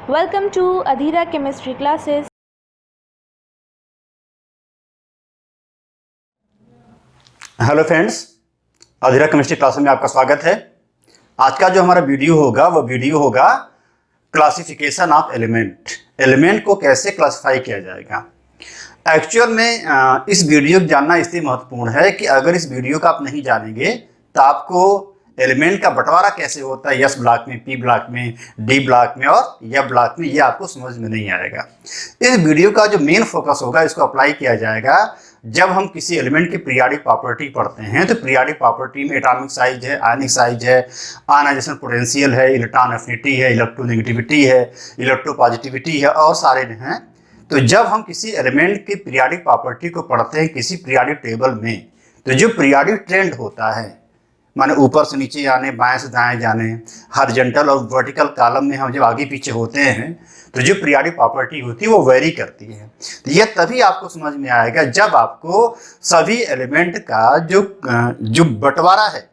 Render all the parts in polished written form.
Welcome to Adhira Chemistry Classes. Hello friends, Adhira chemistry class में आपका स्वागत है। आज का जो हमारा वीडियो होगा क्लासिफिकेशन ऑफ एलिमेंट को कैसे क्लासिफाई किया जाएगा। एक्चुअल में इस वीडियो को जानना इसलिए महत्वपूर्ण है कि अगर इस वीडियो का आप नहीं जानेंगे तो आपको एलिमेंट का बंटवारा कैसे होता है एस ब्लॉक में, पी ब्लॉक में, डी ब्लॉक में और एफ ब्लॉक में, ये आपको समझ में नहीं आएगा। इस वीडियो का जो मेन फोकस होगा इसको अप्लाई किया जाएगा जब हम किसी एलिमेंट की पीरियोडिक प्रॉपर्टी पढ़ते हैं। तो पीरियोडिक प्रॉपर्टी में एटॉमिक साइज है, आयनिक साइज है, आयनाइजेशन पोटेंशियल है, इलेक्ट्रॉन एफिनिटी है, इलेक्ट्रोनेगेटिविटी है, इलेक्ट्रोपॉजिटिविटी है और सारे हैं। तो जब हम किसी एलिमेंट की पीरियोडिक प्रॉपर्टी को पढ़ते हैं किसी पीरियोडिक टेबल में, तो जो पीरियोडिक ट्रेंड होता है, माने ऊपर से नीचे जाने, बाएं से दाएं जाने, हॉरिजॉन्टल और वर्टिकल कॉलम में हम जब आगे पीछे होते हैं तो जो पीरियोडिक प्रॉपर्टी होती है वो वेरी करती है। तो ये तभी आपको समझ में आएगा जब आपको सभी एलिमेंट का जो बंटवारा है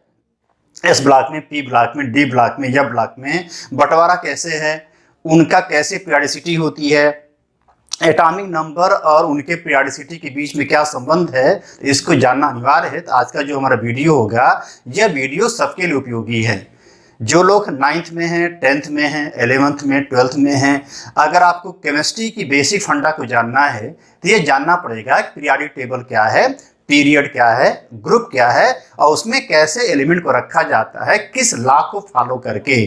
एस ब्लॉक में, पी ब्लॉक में, डी ब्लॉक में, एफ ब्लॉक में बंटवारा कैसे है, उनका कैसे पीरियोडिसिटी होती है, एटॉमिक नंबर और उनके पीरियोडिसिटी के बीच में क्या संबंध है, इसको जानना अनिवार्य है। तो आज का जो हमारा वीडियो होगा यह वीडियो सबके लिए उपयोगी है। जो लोग 9th में हैं, 10th में हैं, 11th में, 12th में हैं, अगर आपको केमिस्ट्री की बेसिक फंडा को जानना है तो ये जानना पड़ेगा कि पीरियोडिक टेबल क्या है, पीरियड क्या है, ग्रुप क्या है और उसमें कैसे एलिमेंट को रखा जाता है, किस लॉ को फॉलो करके।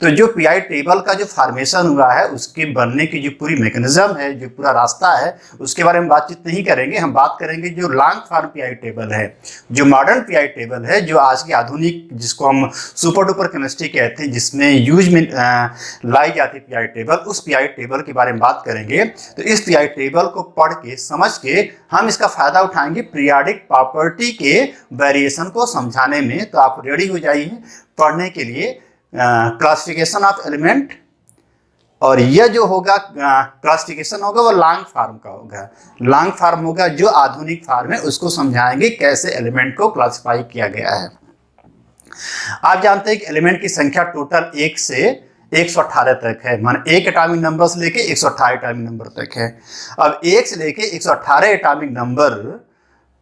तो जो पीआई टेबल का जो फॉर्मेशन हुआ है उसके बनने की जो पूरी मैकेनिज्म है, जो पूरा रास्ता है, उसके बारे में बातचीत नहीं करेंगे। हम बात करेंगे जो लॉन्ग फॉर्म पीआई टेबल है, जो मॉडर्न पीआई टेबल है, जो आज की आधुनिक, जिसको हम सुपर डुपर केमिस्ट्री कहते हैं, जिसमें यूज में लाई जाती है पीआई टेबल, उस पीआई टेबल के बारे में बात करेंगे। तो इस पीआई टेबल को पढ़ के, समझ के हम इसका फायदा उठाएंगे पीरियोडिक प्रॉपर्टी के वेरिएशन को समझाने में। तो आप रेडी हो जाइए पढ़ने के लिए क्लासिफिकेशन ऑफ एलिमेंट। और यह जो होगा क्लासिफिकेशन होगा वो लॉन्ग फॉर्म का होगा। लॉन्ग फॉर्म होगा जो आधुनिक फॉर्म है, उसको समझाएंगे कैसे एलिमेंट को क्लासिफाई किया गया है। आप जानते हैं कि एलिमेंट की संख्या टोटल 1 से 118 तक है, माने एक एटॉमिक नंबर से लेके 118 एटॉमिक नंबर तक है। अब 1 से लेके 118 एटॉमिक नंबर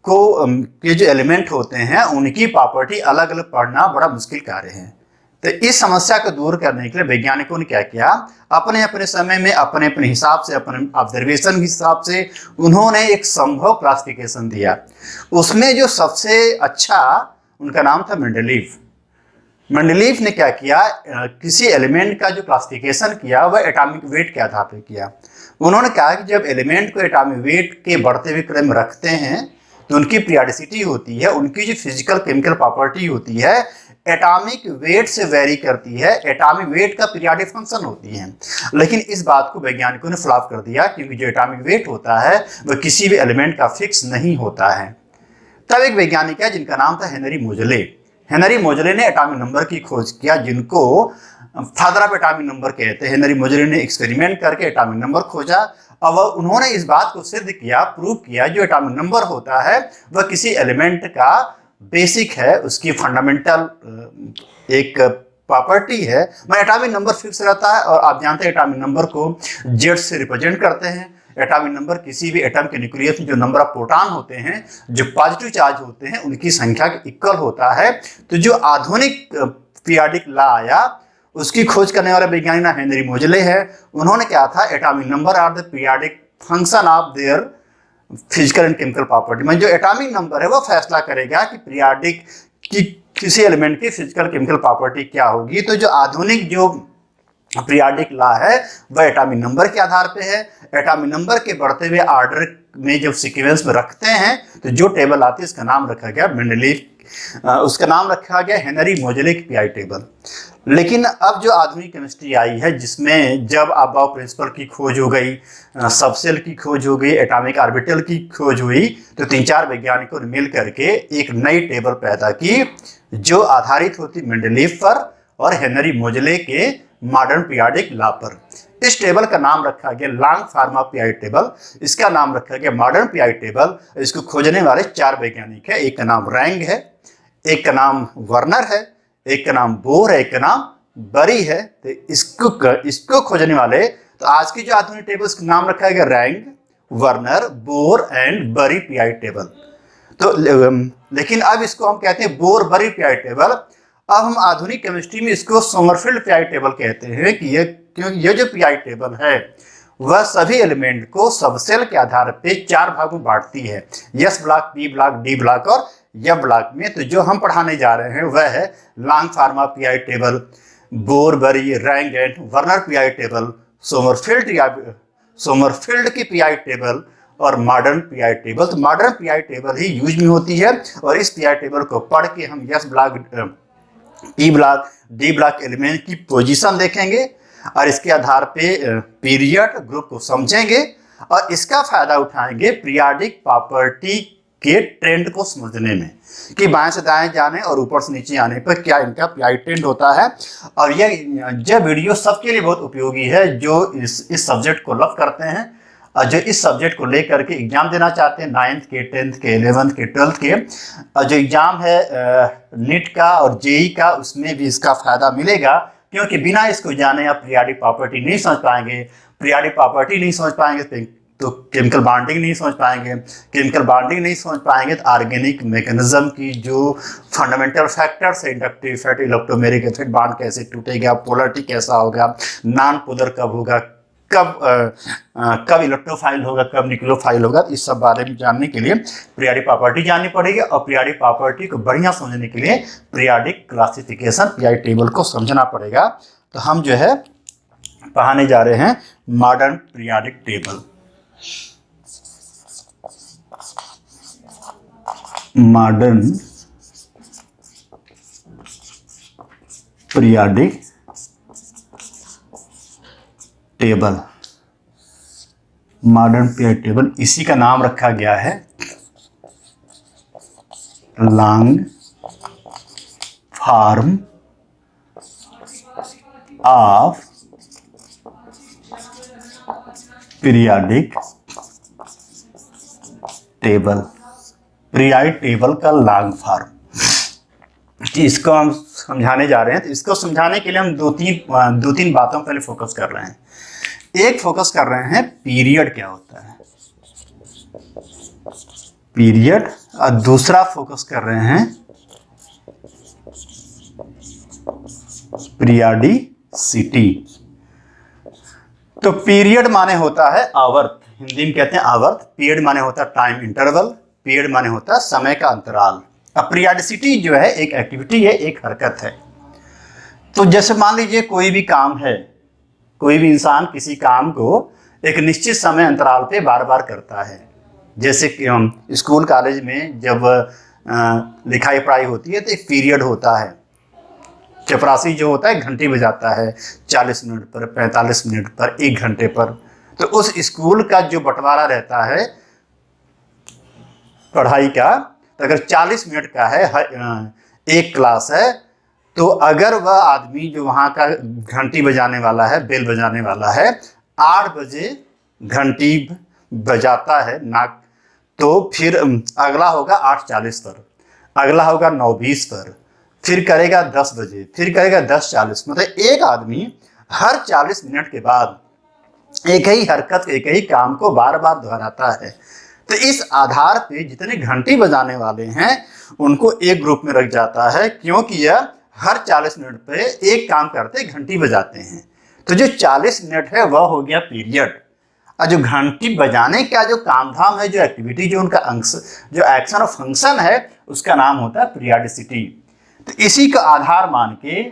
को के जो एलिमेंट होते हैं उनकी प्रॉपर्टी अलग अलग पढ़ना बड़ा मुश्किल कार्य है। तो इस समस्या को दूर करने के लिए वैज्ञानिकों ने क्या किया, अपने अपने समय में अपने अपने हिसाब से, अपने ऑब्जर्वेशन के हिसाब से उन्होंने एक संभव क्लासिफिकेशन दिया। उसमें जो सबसे अच्छा, उनका नाम था मेंडलीफ। मेंडलीफ ने क्या किया, किसी एलिमेंट का जो क्लासिफिकेशन किया वह एटॉमिक वेट के आधार पर किया। उन्होंने कहा कि जब एलिमेंट को एटॉमिक वेट के बढ़ते हुए क्रम में रखते हैं तो उनकी पीरियोडिसिटी होती है, उनकी जो फिजिकल केमिकल प्रॉपर्टी होती है एटॉमिक वेट से वेरी करती है, एटॉमिक वेट का पीरियोडिक फंक्शन होती है। लेकिन इस बात को वैज्ञानिकों ने फ्लॉप कर दिया क्योंकि जो एटॉमिक वेट होता है वह किसी भी एलिमेंट का फिक्स नहीं होता है। तब एक वैज्ञानिक है जिनका नाम था हेनरी मोजले। हेनरी मोजले ने एटॉमिक नंबर की खोज किया, जिनको फादर ऑफ एटॉमिक नंबर कहते हैं। हेनरी मोजले ने एक्सपेरिमेंट करके एटॉमिक नंबर खोजा और उन्होंने इस बात को सिद्ध किया, प्रूव किया, जो एटॉमिक नंबर होता है वह किसी एलिमेंट का बेसिक है, उसकी फंडामेंटल एक प्रॉपर्टी है। मैं एटॉमिक नंबर फिक्स रहता है और आप जानते हैं एटॉमिक नंबर को जेड से रिप्रेजेंट करते हैं। एटॉमिक नंबर किसी भी एटम के न्यूक्लियस में जो नंबर ऑफ प्रोटॉन होते हैं, जो पॉजिटिव चार्ज होते हैं, उनकी संख्या के इक्वल होता है। तो जो आधुनिक पीरियोडिक लॉ आया उसकी खोज करने वाले वैज्ञानिक ना हेनरी मोजले है। उन्होंने क्या था, atomic number are the periodic function of their physical and chemical property. में जो एटॉमिक नंबर है वो फैसला करेगा कि पीरियोडिक की किसी एलिमेंट की फिजिकल केमिकल प्रॉपर्टी क्या होगी। तो जो आधुनिक जो पीरियोडिक लॉ है वह एटॉमिक नंबर के आधार पे है। एटॉमिक नंबर के बढ़ते हुए ऑर्डर में जब सीक्वेंस में रखते हैं तो जो टेबल आती है उसका नाम रखा गया मेंडलीफ, उसका नाम रखा गया हेनरी मोजले की पीआई टेबल। लेकिन अब जो आधुनिक केमिस्ट्री आई है, जिसमें जब अबाव प्रिंसिपल की खोज हो गई, सबसेल की खोज हो गई, एटॉमिक ऑर्बिटल की खोज हुई, तो 3-4 वैज्ञानिकों ने मिल करके एक नई टेबल पैदा की जो आधारित होती मेंडलीफ पर और हेनरी मोजले के मॉडर्न पीरियोडिक लॉ पर। इस टेबल का नाम रखा गया long form of pi table, इसका नाम रखा गया मॉडर्न पीआई टेबल। इसको खोजने वाले 4 वैज्ञानिक है, एक का नाम रैंग है, एक का नाम वर्नर है, एक का नाम बोर है, एक का नाम बरी है, तो इसको खोजने वाले, तो आज की जो आधुनिक टेबल्स का नाम रखा गया रैंग, वर्नर, बोर एंड बरी पीआई टेबल। तो लेकिन अब इसको हम कहते हैं बोर बरी पीआई टेबल। अब हम आधुनिक केमिस्ट्री में इसको सोमरफील्ड पीआई टेबल कहते हैं कि क्योंकि ये जो पीआई टेबल है वह सभी एलिमेंट को सबसेल के आधार पे 4 भागों में बांटती है, S block, P block, D block और एफ ब्लॉक में। तो जो हम पढ़ाने जा रहे हैं वह है long form PI table, Bohr Bury, Rang and Werner PI table, Sommerfeld की पीआई टेबल और मॉडर्न पीआई टेबल। तो मॉडर्न पीआई टेबल ही यूज में होती है और इस पीआई टेबल को पढ़ के हम S block, P block, D block element की पोजीशन देखेंगे और इसके आधार पे पीरियड ग्रुप को समझेंगे और इसका फायदा उठाएंगे पीरियोडिक प्रॉपर्टी के ट्रेंड को समझने में कि बाएं से दाएं जाने और ऊपर से नीचे आने पर क्या इनका पीआई ट्रेंड होता है। और यह वीडियो सबके लिए बहुत उपयोगी है जो इस सब्जेक्ट को लव करते हैं और जो इस सब्जेक्ट को लेकर के एग्जाम देना चाहते हैं 9th के, 10th के, 11th के, 12th के। और जो एग्जाम है नीट का और जेई का, उसमें भी इसका फायदा मिलेगा क्योंकि बिना इसको जाने आप पीरियोडिक प्रॉपर्टी नहीं समझ पाएंगे। पीरियोडिक प्रॉपर्टी नहीं समझ पाएंगे तो केमिकल बॉन्डिंग नहीं समझ पाएंगे, केमिकल बॉन्डिंग नहीं समझ पाएंगे तो ऑर्गेनिक मैकेनिज्म की जो फंडामेंटल फैक्टर्स है, inductive effect, electromeric effect, bond कैसे टूटेगा, पोलरिटी कैसा होगा, नॉन पोलर कब होगा, कब इलेक्ट्रोफाइल होगा, कब न्यूक्लियोफाइल होगा, इस सब बारे में जानने के लिए पीरियोडिक प्रॉपर्टी जाननी पड़ेगी। और पीरियोडिक प्रॉपर्टी को बढ़िया समझने के लिए पीरियोडिक क्लासिफिकेशन पीआई टेबल को समझना पड़ेगा। तो हम जो है पढ़ाने जा रहे हैं modern periodic table. Modern periodic table, modern periodic table, इसी का नाम रखा गया है long form of periodic table, periodic table का लॉन्ग फॉर्म। इसको हम समझाने जा रहे हैं। तो इसको समझाने के लिए हम दो तीन बातों पर पहले फोकस कर रहे हैं। एक फोकस कर रहे हैं पीरियड क्या होता है, पीरियड, और दूसरा फोकस कर रहे हैं पीरियोडिसिटी। तो पीरियड माने होता है आवर्त, हिंदी में कहते हैं आवर्त। पीरियड माने होता है टाइम इंटरवल, पीरियड माने होता है समय का अंतराल। अब पीरियोडिसिटी जो है एक एक्टिविटी है, एक हरकत है। तो जैसे मान लीजिए कोई भी काम है, कोई भी इंसान किसी काम को एक निश्चित समय अंतराल पे बार बार करता है। जैसे कि हम स्कूल कॉलेज में जब लिखाई पढ़ाई होती है तो एक पीरियड होता है, चपरासी जो होता है घंटी बजाता है 40 मिनट पर, 45 मिनट पर, 1 घंटे पर। तो उस स्कूल का जो बंटवारा रहता है पढ़ाई का, तो अगर 40 मिनट का है एक क्लास है, तो अगर वह आदमी जो वहाँ का घंटी बजाने वाला है, बेल बजाने वाला है, 8 बजे घंटी बजाता है नाक, तो फिर अगला होगा 8:40 पर, अगला होगा 9:20 पर, फिर करेगा 10 बजे, फिर करेगा 10:40। मतलब एक आदमी हर 40 मिनट के बाद एक ही हरकत, एक ही काम को बार बार दोहराता है। तो इस आधार पे जितने घंटी बजाने वाले हैं उनको एक ग्रुप में रख जाता है, क्योंकि यह हर 40 मिनट पे एक काम करते घंटी बजाते हैं। तो जो 40 मिनट है वह हो गया पीरियड। और जो घंटी बजाने का जो काम धाम है, जो एक्टिविटी, जो उनका अंश, जो एक्शन और फंक्शन है, उसका नाम होता है पीरियोडिसिटी। तो इसी का आधार मान के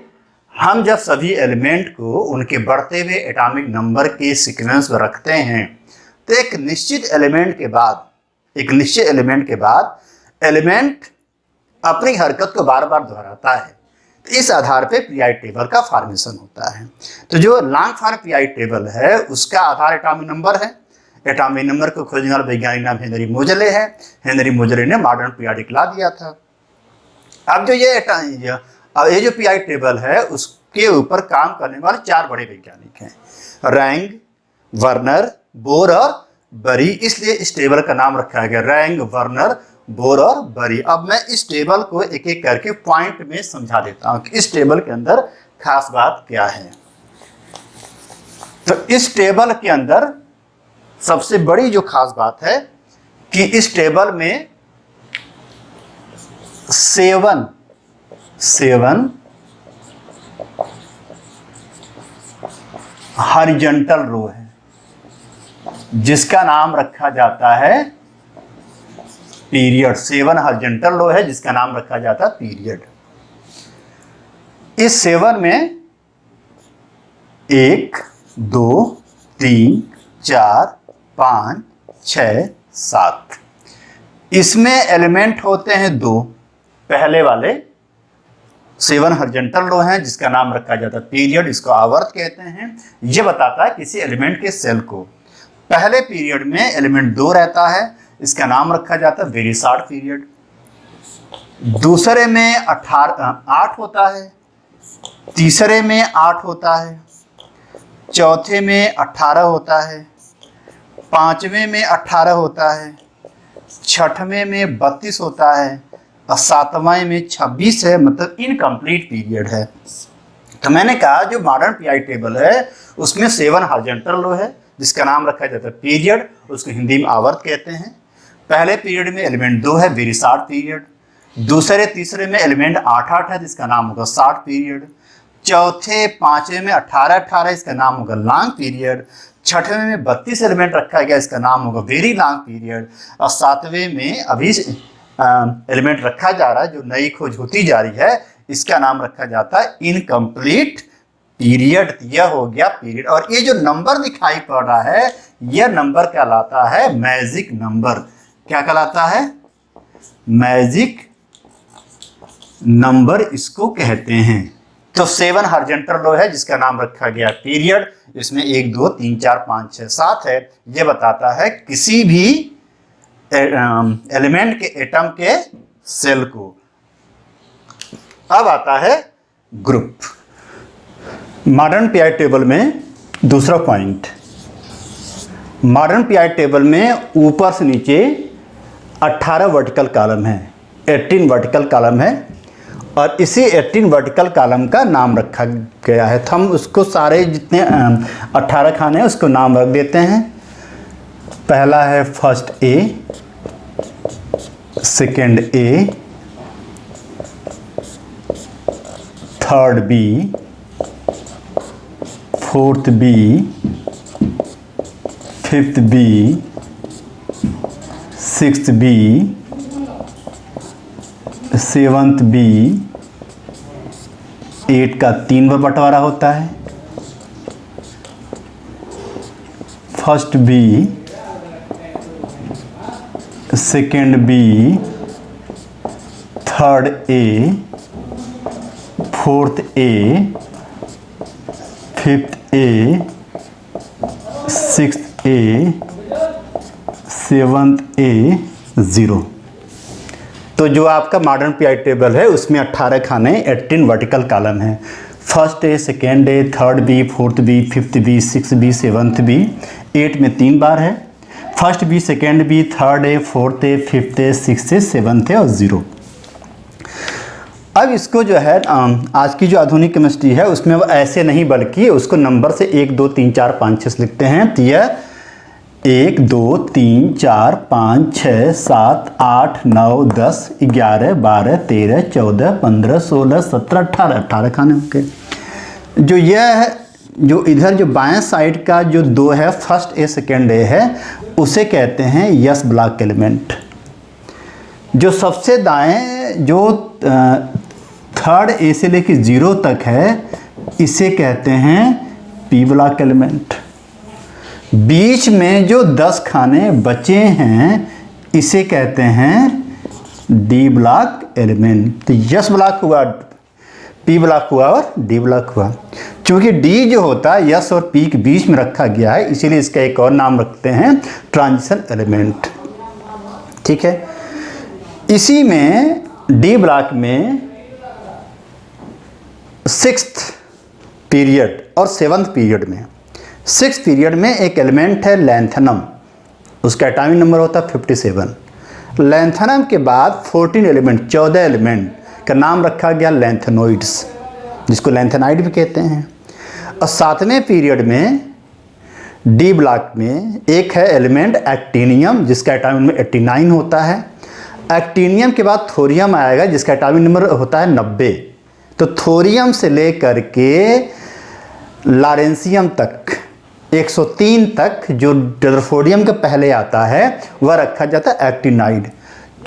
हम जब सभी एलिमेंट को उनके बढ़ते हुए एटॉमिक नंबर के सीक्वेंस में रखते हैं, तो एक निश्चित एलिमेंट के बाद एलिमेंट अपनी हरकत को बार बार दोहराता है। तो इस आधार पे पीरियोडिक टेबल का फॉर्मेशन होता है। तो जो लॉन्ग फॉर्म पीरियोडिक टेबल है उसका आधार एटॉमिक नंबर है। एटॉमिक नंबर को खोजने वाला वैज्ञानिक नाम हेनरी मोजले है। हेनरी मोजले ने मॉडर्न पीरियोडिक लॉ दिया था। अब जो ये जो पीरियोडिक टेबल है उसके ऊपर काम करने वाले 4 बड़े वैज्ञानिक हैं, रैंग, वर्नर, बोर और बरी। इसलिए इस टेबल का नाम रखा गया रैंग, वर्नर, बोर और बरी। अब मैं इस टेबल को एक एक करके पॉइंट में समझा देता हूँ कि इस टेबल के अंदर खास बात क्या है? तो इस टेबल के अंदर सबसे बड़ी जो खास बात है कि इस टेबल में 7 हॉरिजॉन्टल रो है जिसका नाम रखा जाता है पीरियड। 7 हॉरिजॉन्टल रो है जिसका नाम रखा जाता है पीरियड। इस 7 में 1 2 3 4 5 6 7 इसमें एलिमेंट होते हैं 2। पहले वाले 7 हॉरिजॉन्टल रो हैं जिसका नाम रखा जाता है पीरियड, इसको आवर्त कहते हैं। यह बताता है किसी एलिमेंट के सेल को। पहले पीरियड में एलिमेंट 2 रहता है, इसका नाम रखा जाता है वेरी शॉर्ट पीरियड। दूसरे में 8 होता है, तीसरे में 8 होता है, चौथे में 18 होता है, पांचवें में 18 होता है, छठवें में 32 होता है और सातवें में 26 है, मतलब इनकम्प्लीट पीरियड है। तो मैंने कहा जो मॉडर्न पीआई टेबल है उसमें 7 हॉरिजॉन्टल रो है जिसका नाम रखा जाता है पीरियड, उसको हिंदी में आवर्त कहते हैं। पहले पीरियड में एलिमेंट 2 है वेरी शॉर्ट पीरियड। दूसरे तीसरे में एलिमेंट 8 है जिसका नाम होगा शॉर्ट पीरियड। चौथे पांचवें में 18 इसका नाम होगा लॉन्ग पीरियड। छठवें में 32 एलिमेंट रखा गया, इसका नाम होगा वेरी लॉन्ग पीरियड। और सातवें में अभी एलिमेंट रखा जा रहा है, जो नई खोज होती जा रही है, इसका नाम रखा जाता है इनकम्प्लीट पीरियड। यह हो गया पीरियड। और ये जो नंबर दिखाई पड़ रहा है यह नंबर कहलाता है मैजिक नंबर। क्या कहलाता है? मैजिक नंबर इसको कहते हैं। तो 7 हॉरिजॉन्टल रो है जिसका नाम रखा गया पीरियड। इसमें 1 2 3 4 5 6 7 है। यह बताता है किसी भी एलिमेंट के एटम के सेल को। अब आता है ग्रुप। मॉडर्न पीआई टेबल में दूसरा पॉइंट, मॉडर्न पीआई टेबल में ऊपर से नीचे 18 वर्टिकल कॉलम है, 18 वर्टिकल कॉलम है और इसी 18 वर्टिकल कॉलम का नाम रखा गया है। हम उसको सारे जितने 18 खाने हैं उसको नाम रख देते हैं। पहला है first A, second A, third B, fourth B, fifth B, sixth B, seventh B. 8 का 3 बार बंटवारा होता है। First B, second B, third A, fourth A, fifth A, sixth A, seventh A, 0। तो जो आपका मॉडर्न पीआई टेबल है उसमें 18 खाने 18 वर्टिकल कॉलम है। First A, second A, third B, fourth B, fifth B, sixth B, seventh B. 8 में 3 बार है। First B, second B, third A, fourth A, fifth A, sixth A, seventh A और 0। अब इसको जो है आज की जो आधुनिक केमिस्ट्री है उसमें वो ऐसे नहीं बल्कि उसको नंबर से 1 2 3 4 5 6 लिखते हैं। तो यह 1 2 3 4 5 6 7 8 9 10 11 12 13 14 15 16 17 18 खाने होंगे। जो यह है, जो इधर जो बाएं साइड का जो 2 है, फर्स्ट ए सेकेंड ए है, उसे कहते हैं यस ब्लॉक एलिमेंट। जो सबसे दाएं जो थर्ड ए से लेकर 0 तक है इसे कहते हैं पी ब्लॉक एलिमेंट। बीच में जो 10 खाने बचे हैं इसे कहते हैं डी ब्लॉक एलिमेंट। तो यस ब्लॉक हुआ, पी ब्लॉक हुआ और डी ब्लॉक हुआ। क्योंकि डी जो होता है यस और पी के बीच में रखा गया है, इसीलिए इसका एक और नाम रखते हैं ट्रांजिशन एलिमेंट। ठीक है। इसी में डी ब्लॉक में 6th पीरियड और 7th पीरियड में, 6th पीरियड में एक एलिमेंट है लैंथनम, उसका एटॉमिक नंबर होता है 57। लैंथनम के बाद 14 एलिमेंट, 14 एलिमेंट का नाम रखा गया लैंथेनोइड्स। जिसको लैंथेनाइड भी कहते हैं। और 7वें पीरियड में डी ब्लॉक में एक है एलिमेंट एक्टिनियम, जिसका एटॉमिक नंबर 89 होता है। एक्टिनियम के बाद थोरियम आएगा, जिसका एटॉमिक नंबर होता है 90। तो थोरियम से लेकर के लॉरेंसियम तक 103 तक जो रदरफोर्डियम के पहले आता है वह रखा जाता है एक्टिनाइड।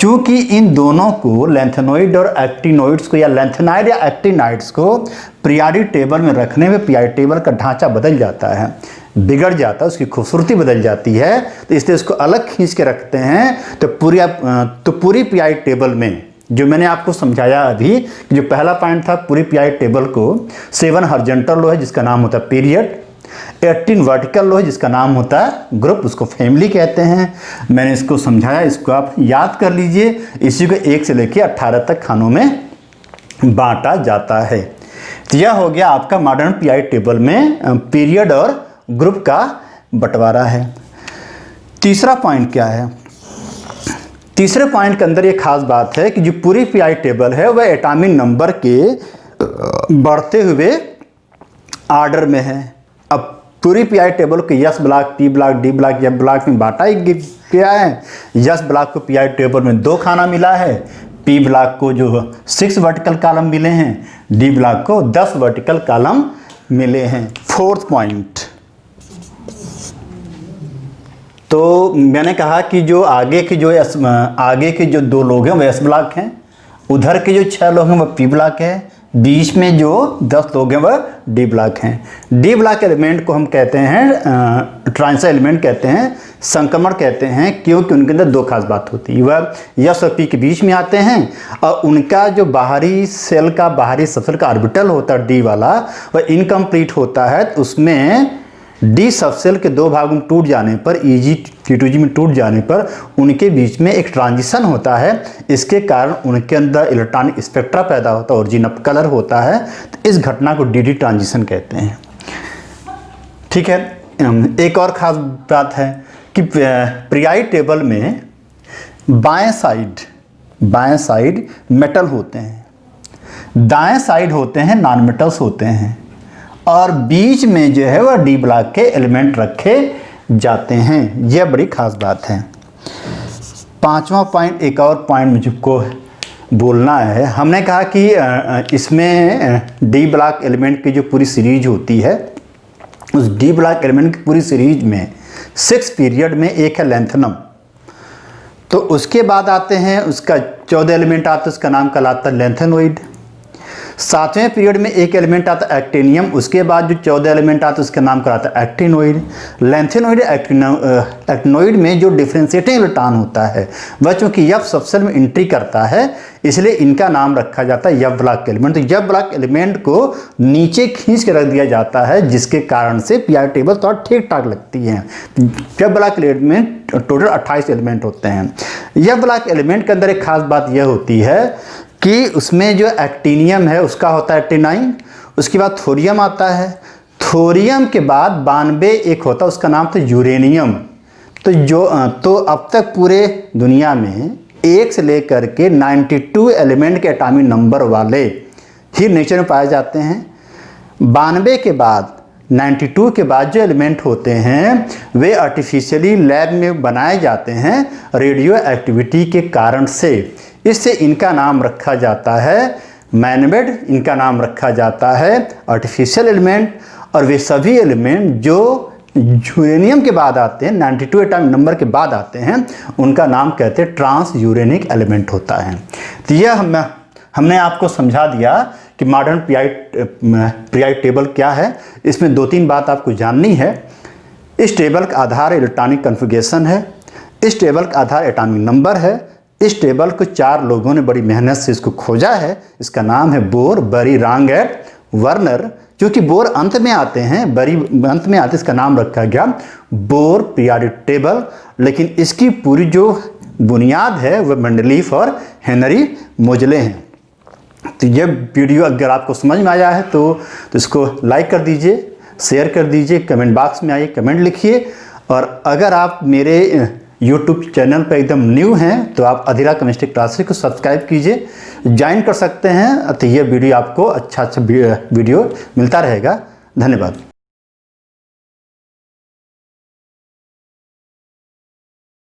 चूँकि इन दोनों को लैंथेनोइड और एक्टिनोइड्स को या लैंथेनाइड या एक्टिनाइड्स को पीरियोडिक टेबल में रखने में पीरियोडिक टेबल का ढांचा बदल जाता है, बिगड़ जाता है, उसकी खूबसूरती बदल जाती है, तो इसलिए इसको अलग खींच के रखते हैं। तो पूरी पीरियोडिक टेबल में जो मैंने आपको समझाया अभी, जो पहला पॉइंट था, पूरी पीरियोडिक टेबल को 7 हॉरिजॉन्टल लो है जिसका नाम होता है पीरियड, 18 वर्टिकल लो है जिसका नाम होता है ग्रुप, उसको फैमिली कहते हैं। मैंने इसको समझाया, इसको आप याद कर लीजिए। इसी को 1 से लेकर 18 तक खानों में बांटा जाता है। तो यह हो गया आपका मॉडर्न पीरियोडिक टेबल में पीरियड और ग्रुप का बंटवारा है। तीसरा पॉइंट क्या है? तीसरे पॉइंट के अंदर ये खास बात है कि जो पूरी पीरियोडिक टेबल है वह एटॉमिक नंबर के बढ़ते हुए आर्डर में है। अब पूरी पीरियोडिक टेबल को yes block, P block, D block, F block में बांटा गया है। यस ब्लॉक को पीरियोडिक टेबल में 2 खाना मिला है, पी ब्लॉक को जो 6 वर्टिकल कॉलम मिले हैं, डी ब्लॉक को 10 वर्टिकल कॉलम मिले हैं। फोर्थ पॉइंट, तो मैंने कहा कि जो आगे के जो 2 लोग हैं वह एस ब्लॉक हैं, उधर के जो 6 लोग हैं वह पी ब्लॉक है, बीच में जो 10 लोग हैं वह डी ब्लॉक हैं। डी ब्लॉक एलिमेंट को हम कहते हैं ट्रांजिशन एलिमेंट कहते हैं, संक्रमण कहते हैं, क्योंकि उनके अंदर 2 खास बात होती है। वह यस और पी के बीच में आते हैं और उनका जो बाहरी सेल का बाहरी सबसेल का ऑर्बिटल होता है डी वाला, वह इनकम्प्लीट होता है। तो उसमें डी सबसेल के 2 भागों में टूट जाने पर, EG T2G में टूट जाने पर उनके बीच में एक ट्रांजिशन होता है। इसके कारण उनके अंदर इलेक्ट्रॉनिक स्पेक्ट्रा पैदा होता है, ओरिजिन ऑफ कलर होता है। तो इस घटना को DD ट्रांजिशन कहते हैं। ठीक है, एक और ख़ास बात है कि पीरियोडिक टेबल में बाएं साइड मेटल होते हैं, दाएं साइड होते हैं नॉन मेटल्स होते हैं, और बीच में जो है वह डी ब्लॉक के एलिमेंट रखे जाते हैं। यह बड़ी खास बात है। 5वां पॉइंट, एक और पॉइंट मुझको बोलना है। हमने कहा कि इसमें डी ब्लॉक एलिमेंट की जो पूरी सीरीज होती है, उस डी ब्लॉक एलिमेंट की पूरी सीरीज में 6 पीरियड में एक है लैंथेनम। तो उसके बाद आते हैं उसका 14 एलिमेंट आता है, उसका नाम कहलाता है लैंथेनोइड। 7वें पीरियड में एक एलिमेंट आता है एक्टिनियम, उसके बाद जो 14 एलिमेंट आता है उसका नाम कराता है एक्टिनोइड। लैंथेनोइड एक्टिनोइड में जो डिफरेंशिएटिंग इलेक्ट्रॉन होता है वह चूंकि यफ सबसेल में एंट्री करता है, इसलिए इनका नाम रखा जाता है यफ ब्लॉक एलिमेंट। तो यफ ब्लॉक एलिमेंट को नीचे खींच के रख दिया जाता है, जिसके कारण से पीरियोडिक टेबल थोड़ा ठीक ठाक लगती है। F block element total 28 element होते हैं। यफ ब्लॉक एलिमेंट के अंदर एक खास बात यह होती है कि उसमें जो एक्टिनियम है उसका होता है 89, उसके बाद थोरियम आता है, थोरियम के बाद 92 एक होता है, उसका नाम था यूरेनियम। तो अब तक पूरे दुनिया में 1 से लेकर के 92 एलिमेंट के एटॉमिक नंबर वाले ही नेचर में पाए जाते हैं। 92 के बाद 92 के बाद जो एलिमेंट होते हैं वे आर्टिफिशियली लैब में बनाए जाते हैं रेडियो एक्टिविटी के कारण से। इससे इनका नाम रखा जाता है मैनमेड, इनका नाम रखा जाता है आर्टिफिशियल एलिमेंट। और वे सभी एलिमेंट जो यूरेनियम के बाद आते हैं, 92 एटॉमिक नंबर के बाद आते हैं, उनका नाम कहते हैं ट्रांस यूरेनिक एलिमेंट होता है। तो यह हमने आपको समझा दिया कि मॉडर्न पीरियोडिक टेबल क्या है। इसमें 2-3 बात आपको जाननी है। इस टेबल का आधार इलेक्ट्रॉनिक कॉन्फ़िगरेशन है, इस टेबल का आधार एटॉमिक नंबर है। इस टेबल को 4 लोगों ने बड़ी मेहनत से इसको खोजा है। इसका नाम है बोर, बरी, रांगेट, वर्नर। क्योंकि बोर अंत में आते हैं, बरी अंत में आते, इसका नाम रखा गया बोर पीरियोडिक टेबल। लेकिन इसकी पूरी जो बुनियाद है वह मेंडलीफ और हेनरी मोजले हैं। तो ये वीडियो अगर आपको समझ में आया है तो इसको लाइक कर दीजिए, शेयर कर दीजिए, कमेंट बॉक्स में आइए, कमेंट लिखिए। और अगर आप मेरे यूट्यूब चैनल पर एकदम न्यू हैं तो आप अधीरा केमिस्ट्री क्लासेस को सब्सक्राइब कीजिए, ज्वाइन कर सकते हैं। तो ये वीडियो आपको अच्छा वीडियो मिलता रहेगा। धन्यवाद।